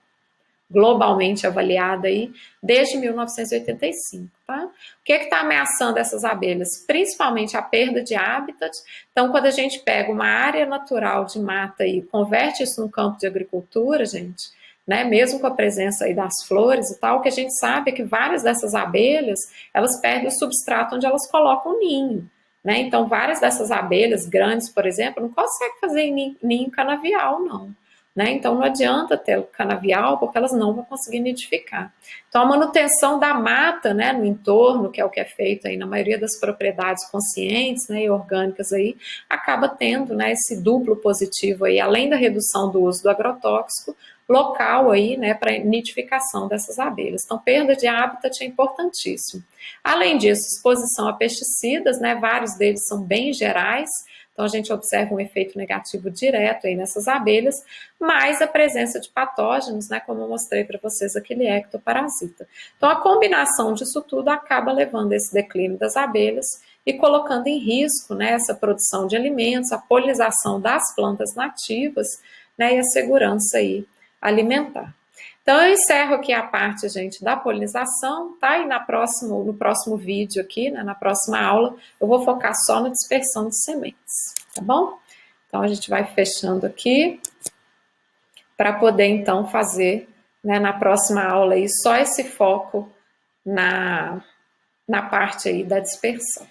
globalmente avaliada aí, desde 1985, tá? O que está ameaçando essas abelhas? Principalmente a perda de hábitat. Então, quando a gente pega uma área natural de mata e converte isso num campo de agricultura, gente, né, mesmo com a presença aí das flores e tal, o que a gente sabe é que várias dessas abelhas, elas perdem o substrato onde elas colocam o ninho, né? Então, várias dessas abelhas grandes, por exemplo, não conseguem fazer ninho canavial, não. Né? Então não adianta ter canavial, porque elas não vão conseguir nidificar. Então a manutenção da mata, né, no entorno, que é o que é feito aí na maioria das propriedades conscientes, né, e orgânicas aí, acaba tendo, né, esse duplo positivo aí, além da redução do uso do agrotóxico local aí, né, para nidificação dessas abelhas. Então perda de hábitat é importantíssimo. Além disso, exposição a pesticidas, né, vários deles são bem gerais. Então, a gente observa um efeito negativo direto aí nessas abelhas, mais a presença de patógenos, né, como eu mostrei para vocês, aquele ectoparasita. Então, a combinação disso tudo acaba levando a esse declínio das abelhas e colocando em risco, né, essa produção de alimentos, a polinização das plantas nativas, né, e a segurança aí alimentar. Então, eu encerro aqui a parte, gente, da polinização, tá? E no próximo vídeo aqui, né, na próxima aula, eu vou focar só na dispersão de sementes, tá bom? Então, a gente vai fechando aqui para poder, então, fazer, né, na próxima aula aí, só esse foco na parte aí da dispersão.